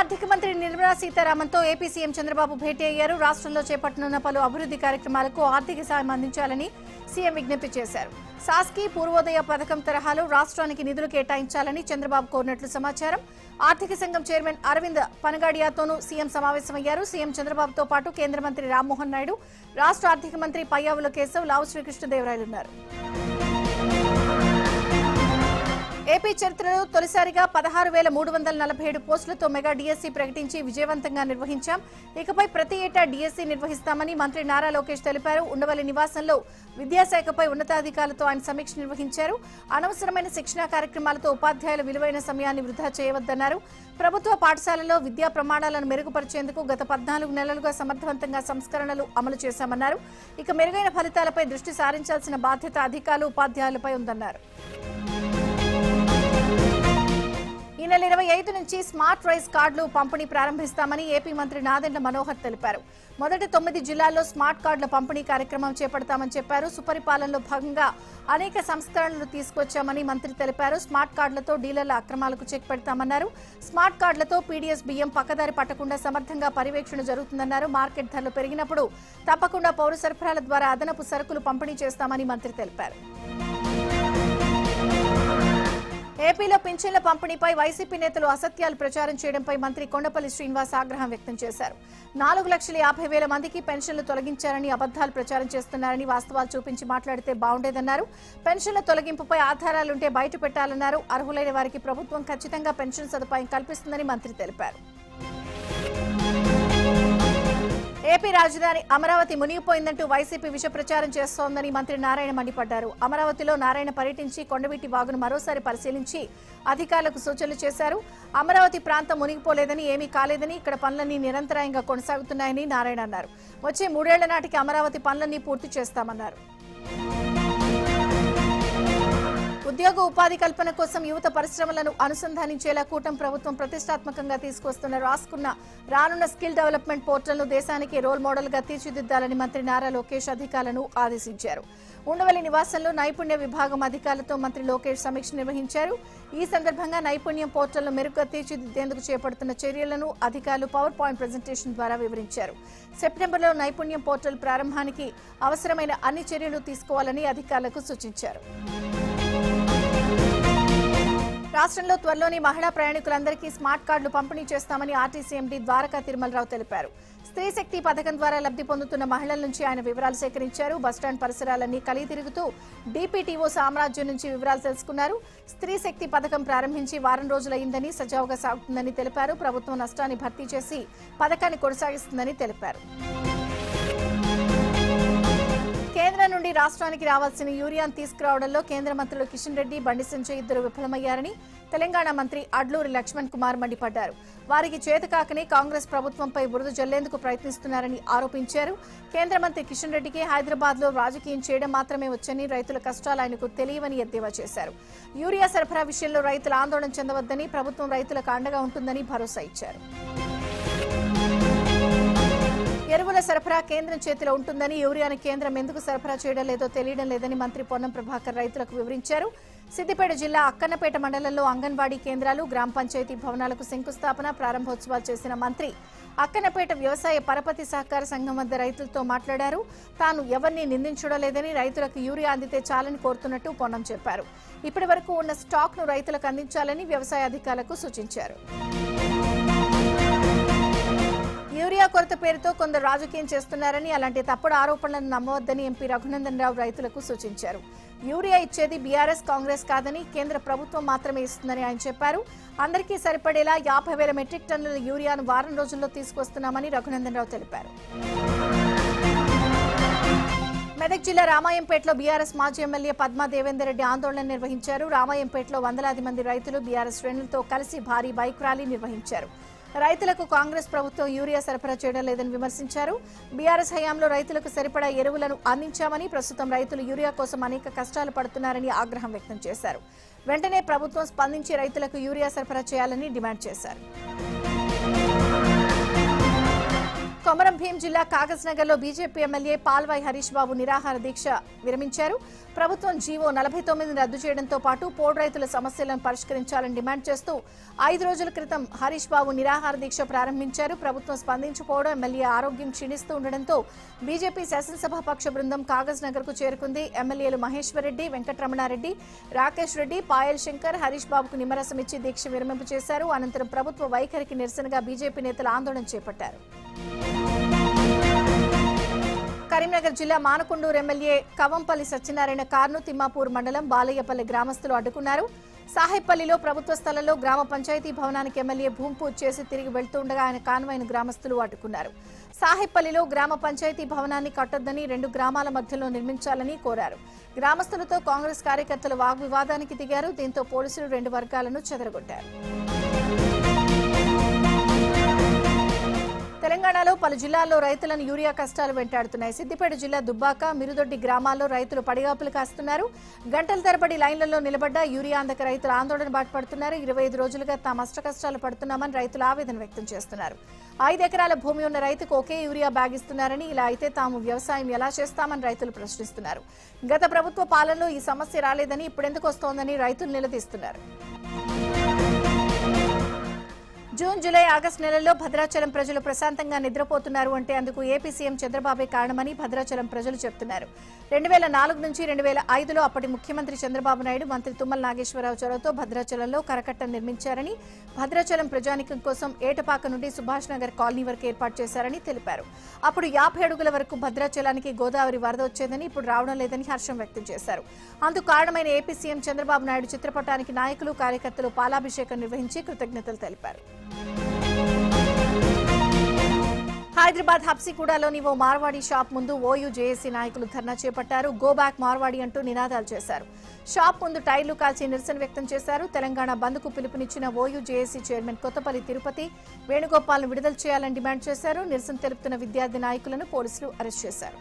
ఆర్థిక మంత్రి Nirmala సీతారామన్తో AP CM Chandrababu భేటీ అయ్యారు. రాష్ట్రంలో చేపట్టనున్న పలు అభివృద్ధి కార్యక్రమాలకు ఆర్థిక సాయం అందించాలని సీఎం విజ్ఞప్తి చేశారు. సాస్కి పూర్వోదయ పథకం తరహాలో రాష్ట్రానికి నిధులు కేటాయించాలని చంద్రబాబు కోరినట్లు సమాచారం. ఆర్థిక సంఘం చైర్మన్ అరవింద్ పనగాడియాతోనూ సీఎం సమావేశమయ్యారు. సీఎం చంద్రబాబుతో పాటు కేంద్ర మంత్రి రామ్మోహన్ నాయుడు, రాష్ట్ర ఆర్థిక మంత్రి పయ్యావుల కేశవ్, లావు శ్రీకృష్ణదేవరాయలున్నారు. ఏపీ చరిత్రలో తొలిసారిగా 16,347 పోస్టులతో మెగా డీఎస్సీ ప్రకటించి విజయవంతంగా నిర్వహించాం. ఇకపై ప్రతి ఏటా డీఎస్సీ నిర్వహిస్తామని మంత్రి నారా లోకేష్ తెలిపారు. ఉండవల్లి నివాసంలో విద్యాశాఖపై ఉన్నతాధికారులతో ఆయన సమీక్ష నిర్వహించారు. అనవసరమైన శిక్షణా కార్యక్రమాలతో ఉపాధ్యాయుల విలువైన సమయాన్ని వృధా చేయవద్దన్నారు. ప్రభుత్వ పాఠశాలల్లో విద్యా ప్రమాణాలను మెరుగుపరిచేందుకు గత 14 నెలలుగా సమర్థవంతంగా సంస్కరణలు అమలు చేశామన్నారు. ఇక మెరుగైన ఫలితాలపై దృష్టి సారించాల్సిన బాధ్యత అధికారులు, ఉపాధ్యాయులపై ఉందన్నారు. ఈ నెల 25 నుంచి స్మార్ట్ రైస్ కార్డులు పంపిణీ ప్రారంభిస్తామని ఏపీ మంత్రి నాదెండ్ల మనోహర్ తెలిపారు. మొదటి 9 జిల్లాల్లో స్మార్ట్ కార్డుల పంపిణీ కార్యక్రమం చేపడతామని చెప్పారు. సుపరిపాలనలో భాగంగా అనేక సంస్కరణలు తీసుకొచ్చామని మంత్రి తెలిపారు. స్మార్ట్ కార్డులతో డీలర్ల అక్రమాలకు చెక్ పెడతామన్నారు. స్మార్ట్ కార్డులతో పీడీఎస్ బియ్యం పక్కదారి పట్టకుండా సమర్థంగా పర్యవేక్షణ జరుగుతుందన్నారు. మార్కెట్ ధరలు పెరిగినప్పుడు తప్పకుండా పౌర సరఫరాల ద్వారా అదనపు సరుకులు పంపిణీ చేస్తామని మంత్రి తెలిపారు. ఏపీలో పింఛన్ల పంపిణీపై వైసీపీ నేతలు అసత్యాలు ప్రచారం చేయడంపై మంత్రి కొండపల్లి శ్రీనివాస్ ఆగ్రహం వ్యక్తం చేశారు. 4,50,000 మందికి పెన్షన్లు తొలగించారని అబద్దాలు ప్రచారం చేస్తున్నారని, వాస్తవాలు చూపించి మాట్లాడితే బాగుండేదన్నారు. పెన్షన్ల తొలగింపుపై ఆధారాలుంటే బయట పెట్టాలన్నారు. అర్హులైన వారికి ప్రభుత్వం ఖచ్చితంగా పెన్షన్ సదుపాయం కల్పిస్తుందని మంత్రి తెలిపారు. ఏపీ రాజధాని అమరావతి మునిగిపోయిందంటూ వైసీపీ విష ప్రచారం చేస్తోందని మంత్రి నారాయణ మండిపడ్డారు. అమరావతిలో నారాయణ పర్యటించి కొండవీటి వాగును మరోసారి పరిశీలించి అధికారులకు సూచనలు చేశారు. అమరావతి ప్రాంతం మునిగిపోలేదని, ఏమీ కాలేదని, ఇక్కడ పనులన్నీ నిరంతరాయంగా కొనసాగుతున్నాయని నారాయణ అన్నారు. వచ్చే 3 ఏళ్ల నాటికి అమరావతి పనులన్నీ పూర్తి చేస్తామన్నారు. ఉద్యోగ ఉపాధి కల్పన కోసం యువత పరిశ్రమలను అనుసంధానించేలా కూటమి ప్రభుత్వం ప్రతిష్టాత్మకంగా తీసుకొస్తున్న రానున్న స్కిల్ డెవలప్మెంట్ పోర్టల్ను దేశానికి రోల్ మోడల్ గా తీర్చిదిద్దాలని మంత్రి నారా లోకేష్ అధికారులను ఆదేశించారు. ఉండవల్లి నివాసంలో నైపుణ్య విభాగం అధికారులతో మంత్రి లోకేష్ సమీక్ష నిర్వహించారు. ఈ సందర్భంగా నైపుణ్యం పోర్టల్ను మెరుగ్గా తీర్చిదిద్దేందుకు చేపడుతున్న చర్యలను అధికారులు పవర్ పాయింట్ ప్రెజెంటేషన్ ద్వారా వివరించారు. సెప్టెంబర్లో నైపుణ్యం పోర్టల్ ప్రారంభానికి అవసరమైన అన్ని చర్యలు తీసుకోవాలని అధికారులకు సూచించారు. రాష్ట్రంలో త్వరలోని మహిళా ప్రయాణికులందరికీ స్మార్ట్ కార్డులు పంపిణీ చేస్తామని ఆర్టీసీ ఎండీ ద్వారకా తిరుమలరావు తెలిపారు. స్త్రీ శక్తి పథకం ద్వారా లబ్ధి పొందుతున్న మహిళల నుంచి ఆయన వివరాలు సేకరించారు. బస్టాండ్ పరిసరాలన్నీ కలిగి తిరుగుతూ డీపీటీఓ సామ్రాజ్యం నుంచి వివరాలు తెలుసుకున్నారు. స్త్రీ శక్తి పథకం ప్రారంభించి వారం రోజులైందని, సజావుగా సాగుతుందని తెలిపారు. ప్రభుత్వం నష్టాన్ని భర్తీ చేసి పథకాన్ని కొనసాగిస్తుందని తెలిపారు. కేంద్రం నుండి రాష్ట్రానికి రావాల్సిన యూరియాను తీసుకురావడంలో కేంద్ర మంత్రులు కిషన్ రెడ్డి, బండి సంజయ్ ఇద్దరు విఫలమయ్యారని తెలంగాణ మంత్రి అడ్లూరి లక్ష్మణ్ కుమార్ మండిపడ్డారు. వారికి చేతకాకనే కాంగ్రెస్ ప్రభుత్వంపై బురద జల్లేందుకు ప్రయత్నిస్తున్నారని ఆరోపించారు. కేంద్ర మంత్రి కిషన్ రెడ్డికి హైదరాబాద్ లో రాజకీయం చేయడం మాత్రమే వచ్చని, రైతుల కష్టాలు ఆయనకు తెలియవని ఎద్దేవా చేశారు. యూరియా సరఫరా విషయంలో రైతులు ఆందోళన చెందవద్దని, ప్రభుత్వం రైతులకు అండగా ఉంటుందని భరోసా ఇచ్చారు. ఎరువుల సరఫరా కేంద్రం చేతిలో ఉంటుందని, యూరియాను కేంద్రం ఎందుకు సరఫరా చేయడం లేదో తెలియడం లేదని మంత్రి పొన్నం ప్రభాకర్ రైతులకు వివరించారు. సిద్దిపేట జిల్లా అక్కన్నపేట మండలంలో అంగన్వాడీ కేంద్రాలు, గ్రామ పంచాయతీ భవనాలకు శంకుస్థాపన, ప్రారంభోత్సవాలు చేసిన మంత్రి అక్కన్నపేట వ్యవసాయ పరపతి సహకార సంఘం వద్ద రైతులతో మాట్లాడారు. తాను ఎవరిని నిందించడం లేదని, రైతులకు యూరియా అందితే చాలని కోరుతున్నట్టు పొన్నం చెప్పారు. ఇప్పటి వరకు ఉన్న స్టాక్ను రైతులకు అందించాలని వ్యవసాయ అధికారులకు సూచించారు. యూరియా కొరత పేరుతో కొందరు రాజకీయం చేస్తున్నారని, అలాంటి తప్పుడు ఆరోపణలను నమ్మవద్దని ఎంపీ రఘునందన్ రావు రైతులకు సూచించారు. యూరియా ఇచ్చేది బీఆర్ఎస్, కాంగ్రెస్ కాదని కేంద్ర ప్రభుత్వం మాత్రమే ఇస్తుందని ఆయన చెప్పారు. అందరికీ సరిపడేలా 50,000 మెట్రిక్ టన్నుల యూరియాను వారం రోజుల్లో తీసుకొస్తున్నామని రఘునందన్ రావు తెలిపారు. మెదక్ జిల్లా రామాయంపేటలో బీఆర్ఎస్ మాజీ ఎమ్మెల్యే పద్మా దేవేందర్ రెడ్డి ఆందోళన నిర్వహించారు. రామాయంపేటలో వందలాది మంది రైతులు బీఆర్ఎస్ శ్రేణులతో కలిసి భారీ బైక్ ర్యాలీ నిర్వహించారు. రైతులకు కాంగ్రెస్ ప్రభుత్వం యూరియా సరఫరా చేయడం లేదని విమర్శించారు. బీఆర్ఎస్ హయాంలో రైతులకు సరిపడా ఎరువులను అందించామని, ప్రస్తుతం రైతులు యూరియా కోసం అనేక కష్టాలు పడుతున్నారని ఆగ్రహం వ్యక్తం చేశారు. వెంటనే ప్రభుత్వం స్పందించి రైతులకు యూరియా సరఫరా చేయాలని డిమాండ్ చేశారు. కొమరం భీం జిల్లా కాగజ్నగర్లో బీజేపీ ఎమ్మెల్యే పాల్వాయి హరీష్ బాబు నిరాహార దీక్ష విరమించారు. ప్రభుత్వం జీవో 49 రద్దు చేయడంతో పాటు పోడు రైతుల సమస్యలను పరిష్కరించాలని డిమాండ్ చేస్తూ 5 రోజుల క్రితం హరీష్ బాబు నిరాహార దీక్ష ప్రారంభించారు. ప్రభుత్వం స్పందించకపోవడం, ఎమ్మెల్యే ఆరోగ్యం క్షీణిస్తూ ఉండడంతో బీజేపీ శాసనసభాపక్ష బృందం కాగజ్నగర్ కు చేరుకుంది. ఎమ్మెల్యేలు మహేశ్వర్ రెడ్డి, వెంకటరమణారెడ్డి, రాకేష్ రెడ్డి, పాయల్ శంకర్ హరీష్ బాబుకు నిమ్మరసం ఇచ్చి దీక్ష విరమింపు చేశారు. అనంతరం ప్రభుత్వ వైఖరికి నిరసనగా బీజేపీ నేతలు ఆందోళన చేపట్టారు. కరీంనగర్ జిల్లా మానకొండూరు ఎమ్మెల్యే కవంపల్లి సత్యనారాయణ కారును తిమ్మాపూర్ మండలం బాలయ్యపల్లి గ్రామస్తులు అడ్డుకున్నారు. సాహెబ్పల్లిలో ప్రభుత్వ స్థలంలో గ్రామ పంచాయతీ భవనానికి ఎమ్మెల్యే భూమి పూజ చేసి తిరిగి వెళ్తుండగా ఆయన కాన్వాయ్ను గ్రామస్తులు అడ్డుకున్నారు. సాహెబ్పల్లిలో గ్రామ పంచాయతీ భవనాన్ని కట్టొద్దని 2 గ్రామాల మధ్యలో నిర్మించాలని కోరారు. గ్రామస్తులతో కాంగ్రెస్ కార్యకర్తలు వాగ్వివాదానికి దిగారు. దీంతో పోలీసులు 2 వర్గాలను చెదరగొట్టారు. తెలంగాణలో పలు జిల్లాల్లో రైతులను యూరియా కష్టాలు వెంటాడుతున్నాయి. సిద్దిపేట జిల్లా దుబ్బాక, మిరుదొడ్డి గ్రామాల్లో రైతులు పడిగాపులు కాస్తున్నారు. గంటల తరబడి లైన్లలో నిలబడ్డ యూరియా అందక రైతులు ఆందోళన బాటపడుతున్నారు. 25 రోజులుగా తాము అష్టకష్టాలు పడుతున్నామని రైతులు ఆవేదన వ్యక్తం చేస్తున్నారు. 5 ఎకరాల భూమి ఉన్న రైతుకు ఒకే యూరియా బ్యాగ్ ఇస్తున్నారని, ఇలా అయితే తాము వ్యవసాయం ఎలా చేస్తామని రైతులు ప్రశ్నిస్తున్నారు. గత ప్రభుత్వ పాలనలో ఈ సమస్య రాలేదని, ఇప్పుడెందుకు వస్తోందని రైతులు నిలదీస్తున్నారు. జూన్, జూలై, ఆగస్టు నెలల్లో భద్రాచలం ప్రజలు ప్రశాంతంగా నిద్రపోతున్నారు అంటే అందుకు ఏపీ సీఎం చంద్రబాబే కారణమని భద్రాచలం ప్రజలు చెబుతున్నారు. 2004 నుంచి 2005లో అప్పటి ముఖ్యమంత్రి చంద్రబాబు నాయుడు, మంత్రి తుమ్మల నాగేశ్వరరావు చొరవతో భద్రాచలంలో కరకట్ట నిర్మించారని, భద్రాచలం ప్రజానికం కోసం ఏటపాక నుండి సుభాష్ నగర్ కాలనీ వరకు ఏర్పాటు చేశారని తెలిపారు. అప్పుడు 50 అడుగుల వరకు భద్రాచలానికి గోదావరి వరద వచ్చేదని, ఇప్పుడు రావడం లేదని హర్షం వ్యక్తం చేశారు. అందుకు కారణమైన ఏపీ సీఎం చంద్రబాబు నాయుడు చిత్రపటానికి నాయకులు, కార్యకర్తలు పాలాభిషేకం నిర్వహించి కృతజ్ఞతలు తెలిపారు. హైదరాబాద్ హబ్సిగూడలోని ఓ మార్వాడి షాప్ ముందు ఓయూ జేఏసీ నాయకులు ధర్నా చేపట్టారు. గో బ్యాక్ మార్వాడి అంటూ నినాదాలు చేశారు. షాప్ ముందు టైర్లు కాల్చి నిరసన వ్యక్తం చేశారు. తెలంగాణ బంద్కు పిలుపునిచ్చిన OU JAC chairman Kothapalli Tirupathi వేణుగోపాల్ను విడుదల చేయాలని డిమాండ్ చేశారు. నిరసన తెలుపుతున్న విద్యార్థి నాయకులను పోలీసులు అరెస్ట్ చేశారు.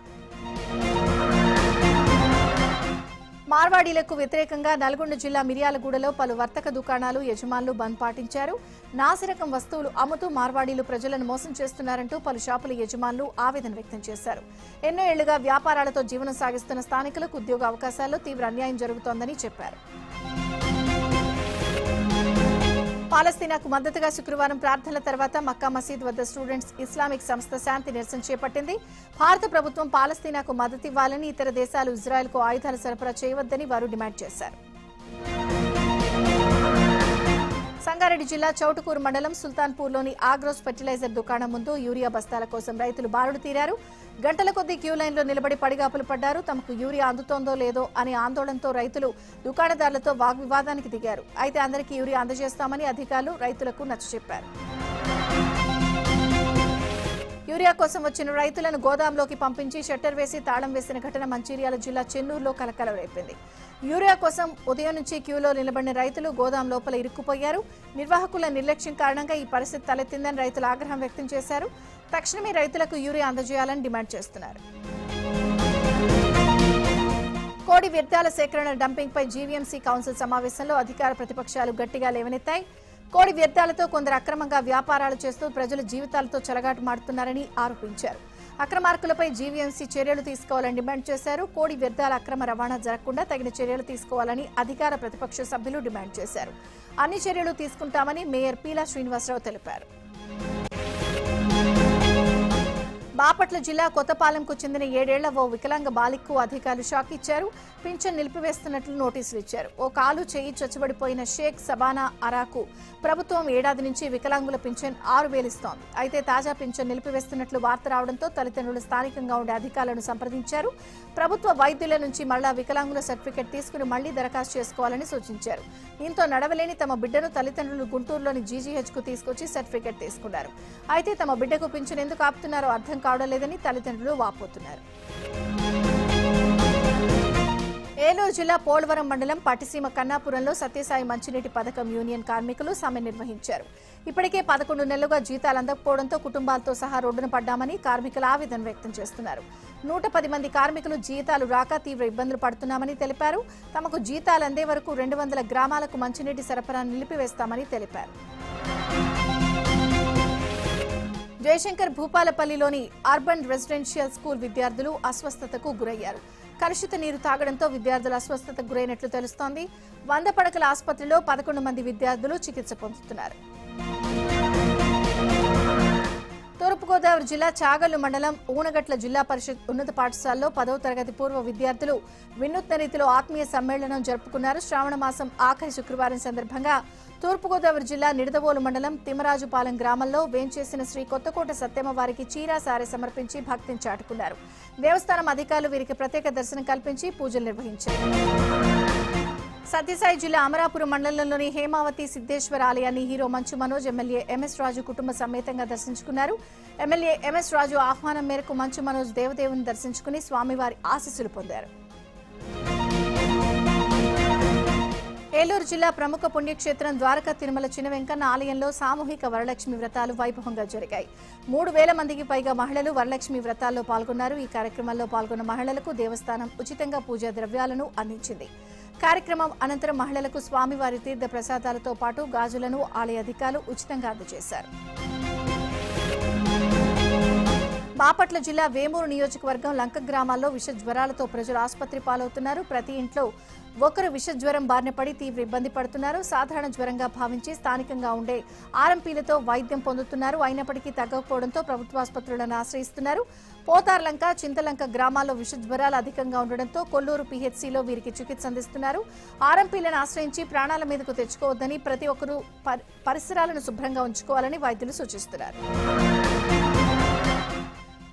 మార్వాడీలకు వ్యతిరేకంగా నల్గొండ జిల్లా మిర్యాలగూడలో పలు వర్తక దుకాణాలు యజమానులు బంద్ పాటించారు. నాసిరకం వస్తువులు అమ్ముతూ మార్వాడీలు ప్రజలను మోసం చేస్తున్నారంటూ పలు షాపుల యజమానులు ఆవేదన వ్యక్తం చేశారు. ఎన్నో ఏళ్లుగా వ్యాపారాలతో జీవనం సాగిస్తున్న స్థానికులకు ఉద్యోగ అవకాశాల్లో తీవ్ర అన్యాయం జరుగుతోందని చెప్పారు. పాలస్తీనాకు మద్దతుగా శుక్రవారం ప్రార్థనల తర్వాత మక్కా మసీద్ వద్ద స్టూడెంట్స్ ఇస్లామిక్ సంస్థ శాంతి నిరసన చేపట్టింది. భారత ప్రభుత్వం పాలస్తీనాకు మద్దతివ్వాలని, ఇతర దేశాలు ఇజ్రాయెల్కు ఆయుధాలు సరఫరా చేయవద్దని వారు డిమాండ్ చేశారు. సంగారెడ్డి జిల్లా చౌటుకూరు మండలం సుల్తాన్పూర్లోని ఆగ్రోస్ ఫెర్టిలైజర్ దుకాణం ముందు యూరియా బస్తాల కోసం రైతులు బారులు తీరారు. గంటల కొద్దీ క్యూ లైన్లో నిలబడి పడిగాపులు పడ్డారు. తమకు యూరియా అందుతోందో లేదో అనే ఆందోళనతో రైతులు దుకాణదారులతో వాగ్వివాదానికి దిగారు. అయితే అందరికీ యూరియా అందజేస్తామని అధికారులు రైతులకు నచ్చచెప్పారు. యూరియా కోసం వచ్చిన రైతులను గోదాంలోకి పంపించి షట్టర్ వేసి తాళం వేసిన ఘటన మంచిర్యాల జిల్లా చెన్నూరులో కలకలం రేపింది. యూరియా కోసం ఉదయం నుంచి క్యూలో నిలబడిన రైతులు గోదాం లోపల ఇరుక్కుపోయారు. నిర్వాహకుల నిర్లక్ష్యం కారణంగా ఈ పరిస్థితి తలెత్తిందని రైతులు ఆగ్రహం వ్యక్తం చేశారు. తక్షణమే రైతులకు యూరియా అందజేయాలని డిమాండ్ చేస్తున్నారు. కోడి వ్యర్థాల సేకరణ డంపింగ్పై జీవీఎంసీ కౌన్సిల్ సమావేశంలో అధికార ప్రతిపక్షాలు గట్టిగా లేవనెత్తాయి. కోడి వ్యర్థాలతో కొందరు అక్రమంగా వ్యాపారాలు చేస్తూ ప్రజల జీవితాలతో చెలగాటమాడుతున్నారని ఆరోపించారు. అక్రమార్కులపై జీవీఎంసీ చర్యలు తీసుకోవాలని డిమాండ్ చేశారు. కోడి వ్యర్థాల అక్రమ రవాణా జరగకుండా తగిన చర్యలు తీసుకోవాలని అధికార ప్రతిపక్ష సభ్యులు డిమాండ్ చేశారు. అన్ని చర్యలు తీసుకుంటామని మేయర్ పీలా శ్రీనివాసరావు తెలిపారు. బాపట్ల జిల్లా కొత్తపాలెంకు చెందిన 7 ఏళ్ల ఓ వికలాంగ బాలికకు అధికారులు షాక్ ఇచ్చారు. పింఛన్ నిలిపివేస్తున్నట్లు నోటీసులు ఇచ్చారు. ఓ కాలు చేయి చచ్చుబడిపోయిన షేక్ సబానా అరాకు ప్రభుత్వం ఏడాది నుంచి వికలాంగుల పింఛన్ 6,000 ఇస్తోంది. అయితే తాజా పింఛన్ నిలిపివేస్తున్నట్లు వార్త రావడంతో తల్లిదండ్రులు స్థానికంగా ఉండే అధికారులను సంప్రదించారు. ప్రభుత్వ వైద్యుల నుంచి మళ్లా వికలాంగుల సర్టిఫికెట్ తీసుకుని మళ్లీ దరఖాస్తు చేసుకోవాలని సూచించారు. దీంతో నడవలేని తమ బిడ్డను తల్లిదండ్రులు గుంటూరులోని జీజీహెచ్కు తీసుకొచ్చి సర్టిఫికెట్ తీసుకున్నారు. అయితే తమ బిడ్డకు పింఛన్ ఎందుకు ఆపుతున్నారో అర్థం కావడం లేదని తల్లిదండ్రులు వాపోతున్నారు. ఏలూరు జిల్లా పోలవరం మండలం పట్టిసీమ కన్నాపురంలో సత్యసాయి మంచినీటి పథకం యూనియన్ కార్మికులు సమ్మె నిర్వహించారు. ఇప్పటికే 11 నెలలుగా జీతాలు అందకపోవడంతో కుటుంబాలతో సహా రోడ్డున పడ్డామని కార్మికులు ఆవేదన వ్యక్తం చేస్తున్నారు. 110 మంది కార్మికులు జీతాలు రాక తీవ్ర ఇబ్బందులు పడుతున్నామని తెలిపారు. తమకు జీతాలు అందే వరకు 200 గ్రామాలకు మంచినీటి సరఫరా నిలిపివేస్తామని తెలిపారు. జయశంకర్ భూపాలపల్లిలోని అర్బన్ రెసిడెన్షియల్ స్కూల్ విద్యార్థులు అస్వస్థతకు గురయ్యారు. కలుషిత నీరు తాగడంతో విద్యార్థులు అస్వస్థతకు గురైనట్లు తెలుస్తోంది. 100 పడకల ఆసుపత్రిలో 11 మంది విద్యార్థులు చికిత్స పొందుతున్నారు. తూర్పుగోదావరి జిల్లా చాగల్లు మండలం ఊనగట్ల జిల్లా పరిషత్ ఉన్నత పాఠశాలలో 10వ తరగతి పూర్వ విద్యార్థులు వినూత్న రీతిలో ఆత్మీయ సమ్మేళనం జరుపుకున్నారు. శ్రావణ మాసం ఆఖరి శుక్రవారం సందర్భంగా తూర్పుగోదావరి జిల్లా నిడదవోలు మండలం తిమ్మరాజుపాలెం గ్రామంలో వేంచేసిన శ్రీ కొత్తకోట సత్యమ్మ వారికి చీరా సారె సమర్పించి భక్తిని చాటుకున్నారు. దేవస్థానం అధికారులు వీరికి ప్రత్యేక దర్శనం కల్పించి పూజలు నిర్వహించారు. సత్యసాయి జిల్లా అమరాపురం మండలంలోని హేమావతి సిద్ధేశ్వర ఆలయాన్ని hero Manchu Manoj MLA MS రాజు కుటుంబ సమేతంగా దర్శించుకున్నారు. ఎమ్మెల్యే ఎంఎస్ రాజు ఆహ్వానం మేరకు మంచు మనోజ్ దేవదేవుని దర్శించుకుని స్వామివారి ఆశీస్సులు పొందారు. ఏలూరు జిల్లా ప్రముఖ పుణ్యక్షేత్రం ద్వారకా తిరుమల చిన్న వెంకన్న ఆలయంలో సామూహిక వరలక్ష్మి వ్రతాలు వైభవంగా జరిగాయి. 3000 మందికి పైగా మహిళలు వరలక్ష్మి వ్రతాల్లో పాల్గొన్నారు. ఈ కార్యక్రమంలో పాల్గొన్న మహిళలకు దేవస్థానం ఉచితంగా పూజా ద్రవ్యాలను అందించింది. కార్యక్రమం అనంతరం మహిళలకు స్వామివారి తీర్థ ప్రసాదాలతో పాటు గాజులను ఆలయ అధికారులు ఉచితంగా అందజేశారు. బాపట్ల జిల్లా వేమూరు నియోజకవర్గం లంక గ్రామాల్లో విష జ్వరాలతో ప్రజలు ఆసుపత్రి పాలవుతున్నారు. ప్రతి ఇంట్లో ఒకరు విష జ్వరం బారిన పడి తీవ్ర ఇబ్బంది పడుతున్నారు. సాధారణ జ్వరంగా భావించి స్థానికంగా ఉండే ఆర్ఎంపీలతో వైద్యం పొందుతున్నారు. అయినప్పటికీ తగ్గకపోవడంతో ప్రభుత్వాసుపత్రులను ఆశ్రయిస్తున్నారు. పోతార్లంక, చింతలంక గ్రామాల్లో విష జ్వరాలు అధికంగా ఉండడంతో కొల్లూరు పీహెచ్సీలో వీరికి చికిత్స అందిస్తున్నారు. ఆర్ఎంపీలను ఆశ్రయించి ప్రాణాల మీదకు తెచ్చుకోవద్దని, ప్రతి ఒక్కరూ పరిసరాలను శుభ్రంగా ఉంచుకోవాలని వైద్యులు సూచిస్తున్నారు.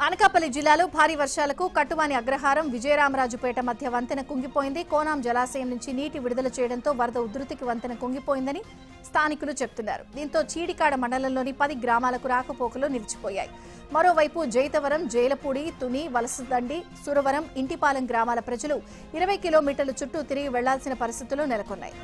అనకాపల్లి జిల్లాలో భారీ వర్షాలకు కట్టువాని అగ్రహారం విజయరామరాజుపేట మధ్య వంతెన కుంగిపోయింది. కోనాం జలాశయం నుంచి నీటి విడుదల చేయడంతో వరద ఉధృతికి వంతెన కుంగిపోయిందని స్థానికులు చెబుతున్నారు. దీంతో చీడికాడ మండలంలోని 10 గ్రామాలకు రాకపోకలు నిలిచిపోయాయి. మరోవైపు జైతవరం, జైలపూడి, తుని, వలసదండి, సురవరం, ఇంటిపాలెం గ్రామాల ప్రజలు 20 కిలోమీటర్ల చుట్టూ తిరిగి వెళ్లాల్సిన పరిస్థితులు నెలకొన్నాయి.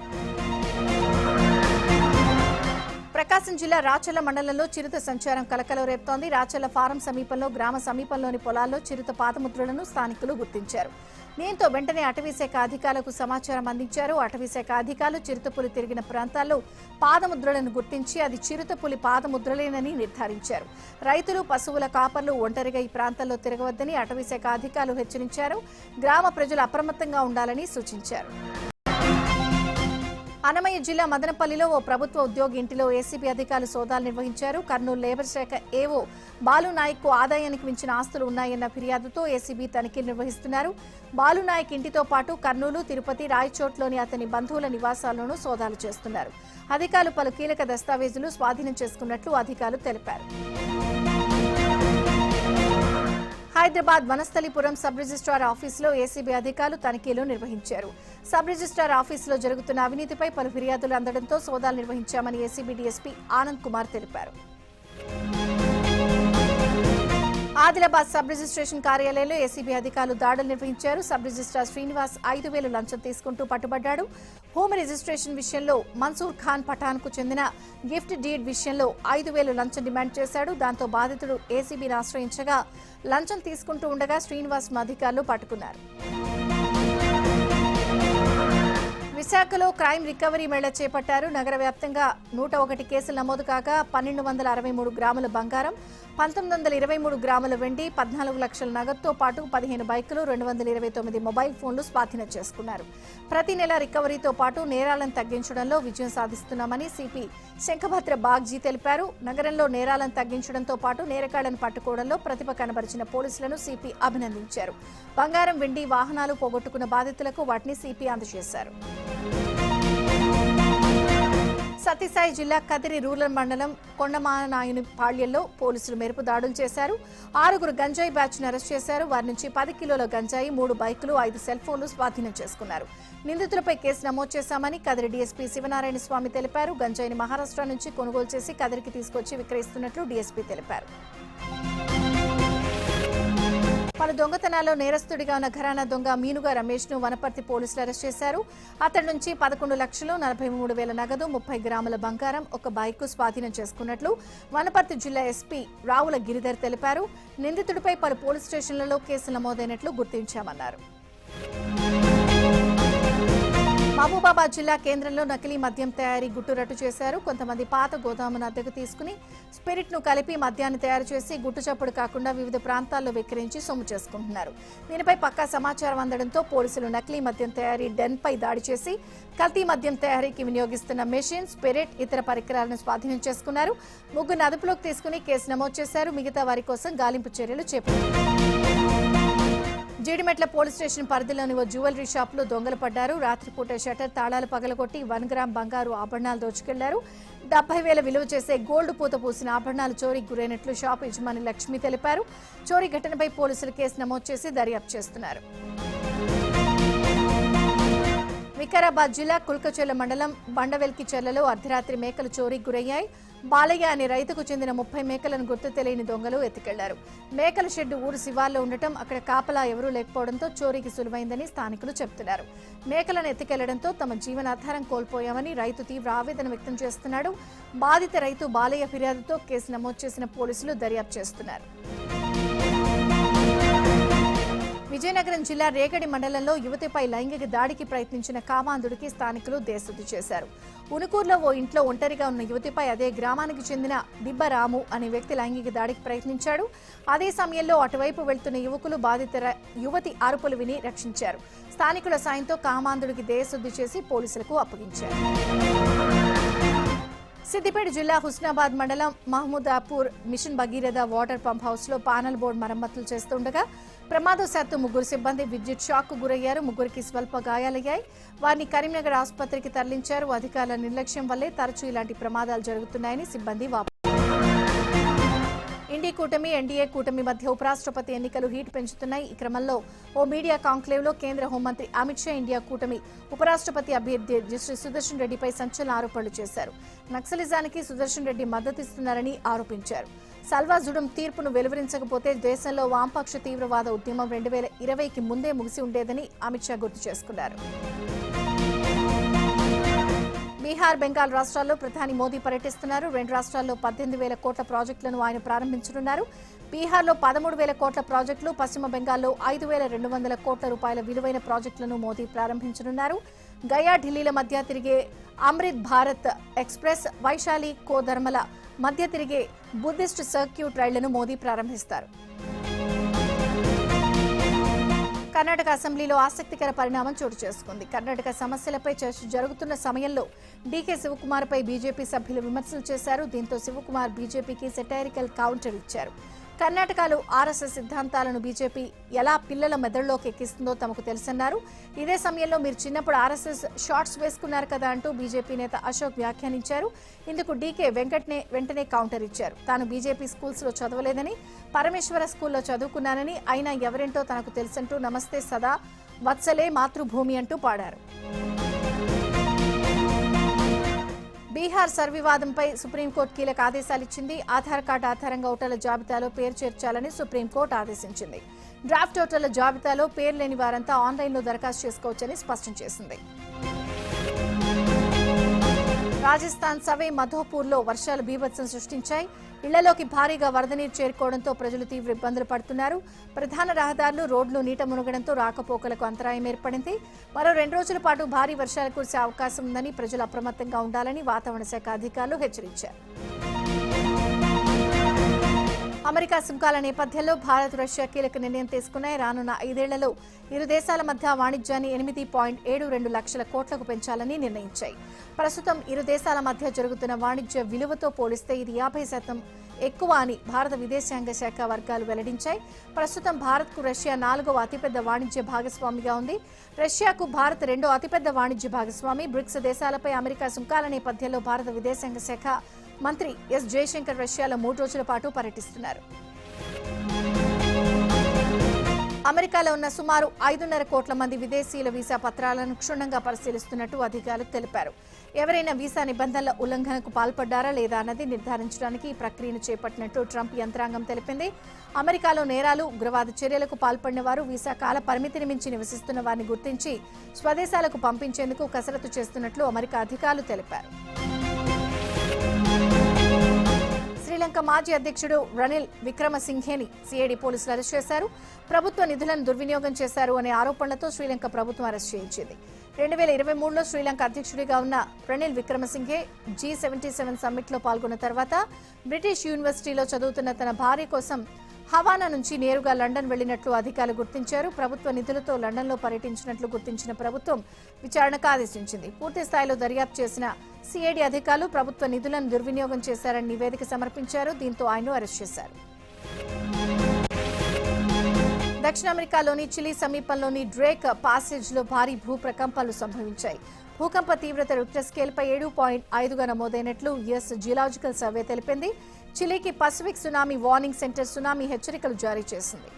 ప్రకాశం జిల్లా రాచర్ల మండలంలో చిరుత సంచారం కలకలం రేపుతోంది. రాచర్ల ఫారం సమీపంలో గ్రామ సమీపంలోని పొలాల్లో చిరుత పాదముద్రలను స్థానికులు గుర్తించారు. దీంతో వెంటనే అటవీశాఖ అధికారులకు సమాచారం అందించారు. అటవీశాఖ అధికారులు చిరుతపులి తిరిగిన ప్రాంతాల్లో పాదముద్రలను గుర్తించి అది చిరుతపులి పాదముద్రలేనని నిర్ధారించారు. రైతులు, పశువుల కాపర్లు ఒంటరిగా ఈ ప్రాంతాల్లో తిరగవద్దని అటవీశాఖ అధికారులు హెచ్చరించారు. గ్రామ ప్రజలు అప్రమత్తంగా ఉండాలని సూచించారు. అన్నమయ్య జిల్లా మదనపల్లిలో ఓ ప్రభుత్వ ఉద్యోగి ఇంటిలో ఏసీబీ అధికారులు సోదాలు నిర్వహించారు. కర్నూలు లేబర్ శాఖ ఏవో బాలునాయక్ కు ఆదాయానికి మించిన ఆస్తులు ఉన్నాయన్న ఫిర్యాదుతో ఏసీబీ తనిఖీలు నిర్వహిస్తున్నారు. బాలునాయక్ ఇంటితో పాటు కర్నూలు, తిరుపతి, రాయచోట్లోని అతని బంధువుల నివాసాల్లోనూ సోదాలు చేస్తున్నారు. అధికారులు పలు కీలక దస్తావేజులు స్వాధీనం చేసుకున్నట్లు అధికారులు తెలిపారు. హైదరాబాద్ వనస్థలిపురం సబ్ రిజిస్ట్రార్ ఆఫీసులో ఏసీబీ అధికారులు తనిఖీలు నిర్వహించారు. సబ్ రిజిస్ట్రార్ ఆఫీసులో జరుగుతున్న అవినీతిపై పలు ఫిర్యాదులు అందడంతో సోదాలు నిర్వహించామని ఏసీబీ డీఎస్పీ ఆనంద్ కుమార్ తెలిపారు. ఆదిలాబాద్ సబ్ రిజిస్ట్రేషన్ కార్యాలయంలో ఏసీబీ అధికారులు దాడులు నిర్వహించారు. సబ్ రిజిస్ట్రార్ శ్రీనివాస్ 5,000 లంచం తీసుకుంటూ పట్టుబడ్డాడు. భూమి రిజిస్ట్రేషన్ విషయంలో మన్సూర్ ఖాన్ పఠాన్ కు చెందిన గిఫ్ట్ డీడ్ విషయంలో 5,000 లంచం డిమాండ్ చేశాడు. దాంతో బాధితుడు ఏసీబీని ఆశ్రయించగా లంచం తీసుకుంటూ ఉండగా శ్రీనివాస్ అధికారులు పట్టుకున్నారు. విశాఖలో క్రైమ్ రికవరీ మేళా చేపట్టారు. నగర వ్యాప్తంగా 101 కేసులు నమోదు కాగా 1,263 గ్రాముల బంగారం, 1,923 గ్రాముల వెండి, 14 లక్షల నగదుతో పాటు 15 బైకులు, 229 మొబైల్ ఫోన్లు స్వాధీనం చేసుకున్నారు. ప్రతి నెల రికవరీతో పాటు నేరాలను తగ్గించడంలో విజయం సాధిస్తున్నామని సిపి శంఖభద్ర బాగ్జీ తెలిపారు. నగరంలో నేరాలను తగ్గించడంతో పాటు నేరగాళ్లను పట్టుకోవడంలో ప్రతిభ కనబరిచిన పోలీసులను సిపి అభినందించారు. బంగారం, వెండి, వాహనాలు పోగొట్టుకున్న బాధితులకు వాటిని సిపి అందజేశారు. సత్యసాయి జిల్లా కదిరి రూరల్ మండలం కొండమానాయుని పాళ్యంలో పోలీసులు మెరుపు దాడులు చేశారు. 6 గంజాయి బ్యాచ్ ను అరెస్ట్ చేశారు. వారి నుంచి 10 కిలోల గంజాయి, 3 బైకులు, 5 సెల్ ఫోన్లు స్వాధీనం చేసుకున్నారు. నిందితులపై కేసు నమోదు చేశామని కదిరి డీఎస్పీ శివనారాయణ స్వామి తెలిపారు. గంజాయిని మహారాష్ట్ర నుంచి కొనుగోలు చేసి కదిరికి తీసుకొచ్చి విక్రయిస్తున్నట్లు డీఎస్పీ తెలిపారు. పలు దొంగతనాల్లో నేరస్తుడిగా ఉన్న ఘరానా దొంగ మీనుగా రమేష్ ను వనపర్తి పోలీసులు అరెస్ట్ చేశారు. అతడి నుంచి 11,43,000 నగదు, 30 గ్రాముల బంగారం, 1 బైక్ స్వాధీనం చేసుకున్నట్లు వనపర్తి జిల్లా ఎస్పీ రావుల గిరిధర్ తెలిపారు. నిందితుడిపై పలు పోలీస్ స్టేషన్లలో కేసులు నమోదైనట్లు గుర్తించామన్నారు. మహబూబాబాద్ జిల్లా కేంద్రంలో నకిలీ మద్యం తయారీ గుట్టురట్టు చేశారు. కొంతమంది పాత గోదామును అద్దెకు తీసుకుని స్పిరిట్ ను కలిపి మద్యాన్ని తయారు చేసి గుట్టు చప్పుడు కాకుండా వివిధ ప్రాంతాల్లో విక్రయించి సొమ్ము చేసుకుంటున్నారు. దీనిపై పక్కా సమాచారం అందడంతో పోలీసులు నకిలీ మద్యం తయారీ డెన్ పై దాడి చేసి కల్తీ మద్యం తయారీకి వినియోగిస్తున్న మెషిన్, స్పిరిట్, ఇతర పరికరాలను స్వాధీనం చేసుకున్నారు. ముగ్గురు అదుపులోకి తీసుకుని కేసు నమోదు చేశారు. మిగతా వారి కోసం గాలింపు చర్యలు చేపట్టారు. జీడిమెట్ల పోలీస్ స్టేషన్ పరిధిలోని ఓ జ్యువెలరీ షాప్లో దొంగలు పడ్డారు. రాత్రిపూట షట్టర్ తాళాలు పగలగొట్టి 1 గ్రామ్ బంగారు ఆభరణాలు దోచుకెళ్లారు. 70,000 విలువ చేసే గోల్డ్ పూత పూసిన ఆభరణాలు చోరీకి గురైనట్లు షాప్ యజమాని లక్ష్మి తెలిపారు. చోరీ ఘటనపై పోలీసులు కేసు నమోదు చేసి దర్యాప్తు చేస్తున్నారు. వికారాబాద్ జిల్లా కుల్కచెర్ల మండలం బండవెల్కి చెర్లలో అర్ధరాత్రి మేకలు చోరీకి గురయ్యాయి. బాలయ్య అనే రైతుకు చెందిన 30 మేకలను గుర్తు తెలియని దొంగలు ఎత్తుకెళ్లారు. మేకల షెడ్డు ఊరు శివార్లో ఉండటం, అక్కడ కాపలా ఎవరూ లేకపోవడంతో చోరీకి సులువైందని స్థానికులు చెబుతున్నారు. మేకలను ఎత్తుకెళ్లడంతో తమ జీవనాధారం కోల్పోయామని రైతు తీవ్ర ఆవేదన వ్యక్తం చేస్తున్నాడు. బాధిత రైతు బాలయ్య ఫిర్యాదుతో కేసు నమోదు చేసిన పోలీసులు దర్యాప్తు చేస్తున్నారు. విజయనగరం జిల్లా రేగడి మండలంలో యువతిపై లైంగిక దాడికి ప్రయత్నించిన కామాంధుడికి స్థానికులు దేశశుద్ధి చేశారు. ఉనుకూరులో ఓ ఇంట్లో ఒంటరిగా ఉన్న యువతిపై అదే గ్రామానికి చెందిన దిబ్బరాము అనే వ్యక్తి లైంగిక దాడికి ప్రయత్నించాడు. అదే సమయంలో అటువైపు వెళ్తున్న యువకులు బాధిత యువతి అరుపులు విని రక్షించారు. స్థానికుల సాయంతో కామాంధుడికి దేశశుద్ధి చేసి పోలీసులకు అప్పగించారు. సిద్దిపేట జిల్లా హుస్నాబాద్ మండలం Mahmudapur mission Bhagiratha water pump house లో పానల్ బోర్డు మరమ్మతులు చేస్తుండగా ప్రమాదవశాత్తు 3 సిబ్బంది విద్యుత్ షాక్ కు గురయ్యారు. 3కి స్వల్ప గాయాలయ్యాయి. వారిని కరీంనగర్ ఆసుపత్రికి తరలించారు. అధికారుల నిర్లక్ష్యం వల్లే తరచూ ఇలాంటి ప్రమాదాలు జరుగుతున్నాయని సిబ్బంది ఇండి కూటమి, ఎన్డీఏ కూటమి మధ్య ఉపరాష్ట్రపతి ఎన్నికలు హీట్ పెంచుతున్నాయి. ఈ క్రమంలో ఓ మీడియా కాంక్లేవ్ లో కేంద్ర హోంమంత్రి అమిత్ షా ఇండియా కూటమి ఉపరాష్ట్రపతి అభ్యర్థి జస్టిస్ సుదర్శన్ రెడ్డిపై సంచలన ఆరోపణలు చేశారు. నక్సలిజానికి సుదర్శన్ రెడ్డి మద్దతిస్తున్నారని ఆరోపించారు. సల్వా జుడం తీర్పును వెలువరించకపోతే దేశంలో వామపక్ష తీవ్రవాద ఉద్యమం 2020కి ముందే ముగిసి ఉండేదని అమిత్ షా గుర్తు చేసుకున్నారు. బీహార్, బెంగాల్ రాష్ట్రాల్లో ప్రధాని మోదీ పర్యటిస్తున్నారు. 2 రాష్ట్రాల్లో 18,000 కోట్ల ప్రాజెక్టులను ఆయన ప్రారంభించనున్నారు. బీహార్లో 13,000 కోట్ల ప్రాజెక్టులు, పశ్చిమ బెంగాల్లో 5,200 కోట్ల రూపాయల విలువైన ప్రాజెక్టులను మోదీ ప్రారంభించనున్నారు. గయా, ఢిల్లీల మధ్య తిరిగే అమృత్ భారత్ ఎక్స్ప్రెస్, వైశాలి, కోదర్మల మధ్య తిరిగే బుద్ధిస్ట్ సర్క్యూట్ రైళ్లను మోదీ ప్రారంభిస్తారు. కర్ణాటక అసెంబ్లీలో ఆసక్తికర పరిణామం చోటు చేసుకుంది. కర్ణాటక సమస్యలపై చర్చ జరుగుతున్న సమయంలో డీకే శివకుమార్పై బీజేపీ సభ్యులు విమర్శలు చేశారు. దీంతో శివకుమార్ బీజేపీకి సెటైరికల్ కౌంటర్ ఇచ్చారు. కర్ణాటకలో ఆర్ఎస్ఎస్ సిద్ధాంతాలను బీజేపీ ఎలా పిల్లల మెదడులోకి ఎక్కిస్తుందో తమకు తెలుసన్నారు. ఇదే సమయంలో మీరు చిన్నప్పుడు ఆర్ఎస్ఎస్ షార్ట్స్ వేసుకున్నారు కదా అంటూ బీజేపీ నేత అశోక్ వ్యాఖ్యానించారు. ఇందుకు డీకే వెంటనే కౌంటర్ ఇచ్చారు. తాను బీజేపీ స్కూల్స్ లో చదవలేదని, పరమేశ్వర స్కూల్లో చదువుకున్నానని, అయినా ఎవరేంటో తనకు తెలుసంటూ నమస్తే సదా వత్సలే మాతృభూమి అంటూ పాడారు. బీహార్ సర్వివాదంపై సుప్రీంకోర్టు కీలక ఆదేశాలు ఇచ్చింది. ఆధార్ కార్డు ఆధారంగా ఓటర్ల జాబితాలో పేరు చేర్చాలని సుప్రీంకోర్టు ఆదేశించింది. డ్రాఫ్ట్ ఓటర్ల జాబితాలో పేరు లేని వారంతా ఆన్లైన్లో దరఖాస్తు చేసుకోవచ్చని స్పష్టం చేసింది. రాజస్థాన్ సవే మధోపూర్లో వర్షాలు బీభత్సం సృష్టించాయి. ఇళ్లలోకి భారీగా వరద నీరు చేరుకోవడంతో ప్రజలు తీవ్ర ఇబ్బందులు పడుతున్నారు. ప్రధాన రహదారులు, రోడ్లు నీట మునగడంతో రాకపోకలకు అంతరాయం ఏర్పడింది. మరో 2 రోజుల పాటు భారీ వర్షాలు కురిసే అవకాశం ఉందని ప్రజలు అప్రమత్తంగా ఉండాలని వాతావరణ శాఖ అధికారులు హెచ్చరించారు. అమెరికా సుంకాల నేపథ్యంలో భారత్, రష్యా కీలక నిర్ణయం తీసుకున్నాయి. రానున్న 5 ఏళ్లలో ఇరు దేశాల మధ్య వాణిజ్యాన్ని 8.72 లక్షల కోట్లకు పెంచాలని నిర్ణయించాయి. ప్రస్తుతం ఇరు దేశాల మధ్య జరుగుతున్న వాణిజ్య విలువతో పోలిస్తే ఇది 50% ఎక్కువ అని భారత విదేశాంగ శాఖ వర్గాలు వెల్లడించాయి. ప్రస్తుతం భారత్కు రష్యా 4వ అతిపెద్ద వాణిజ్య భాగస్వామిగా ఉంది. రష్యాకు భారత్ 2వ అతిపెద్ద వాణిజ్య భాగస్వామి. బ్రిక్స్ దేశాలపై అమెరికా సుంకాల నేపథ్యంలో భారత విదేశాంగ శాఖ మంత్రి ఎస్ జయశంకర్ రష్యాలో 3 రోజుల పాటు పర్యటిస్తున్నారు. అమెరికాలో ఉన్న సుమారు 5.5 కోట్ల మంది విదేశీయుల వీసా పత్రాలను క్షుణ్ణంగా పరిశీలిస్తున్నట్టు అధికారులు తెలిపారు. ఎవరైనా వీసా నిబంధనల ఉల్లంఘనకు పాల్పడ్డారా లేదా అన్నది నిర్ధారించడానికి ఈ ప్రక్రియను చేపట్టినట్టు ట్రంప్ యంత్రాంగం తెలిపింది. అమెరికాలో నేరాలు, ఉగ్రవాద చర్యలకు పాల్పడిన వారు, వీసా కాల పరిమితిని మించి నివసిస్తున్న వారిని గుర్తించి స్వదేశాలకు పంపించేందుకు కసరత్తు చేస్తున్నట్లు అమెరికా అధికారులు తెలిపారు. శ్రీలంక మాజీ అధ్యక్షుడు రనిల్ విక్రమసింఘేని సిఐడి పోలీసులు అరెస్ట్ చేశారు. ప్రభుత్వ నిధులను దుర్వినియోగం చేశారు అనే ఆరోపణలతో శ్రీలంక ప్రభుత్వం అరెస్ట్ చేయించింది. 2023లో శ్రీలంక అధ్యక్షుడిగా ఉన్న రనిల్ విక్రమసింఘే G77 సమ్మిట్లో పాల్గొన్న తర్వాత బ్రిటిష్ యూనివర్సిటీలో చదువుతున్న తన భార్య కోసం హవానా నుంచి నేరుగా లండన్ వెళ్లినట్లు అధికారులు గుర్తించారు. ప్రభుత్వ నిధులతో లండన్లో పర్యటించినట్లు గుర్తించిన ప్రభుత్వం విచారణకు ఆదేశించింది. పూర్తి స్థాయిలో దర్యాప్తు చేసిన సిఐడి అధికారులు ప్రభుత్వ నిధులను దుర్వినియోగం చేశారని నివేదిక సమర్పించారు. దీంతో ఆయన్ను అరెస్ట్ చేశారు. దక్షిణ అమెరికాలోని చిలీ సమీపంలోని డ్రేక్ పాసేజ్లో భారీ భూ ప్రకంపాలు సంభవించాయి. భూకంప తీవ్రత రిక్టర్ స్కేల్పై 7.5గా నమోదైనట్లు యుఎస్ జియోలాజికల్ సర్వే తెలిపింది. చిలీకి Pacific tsunami warning centre tsunami హెచ్చరికలు జారీ చేసింది.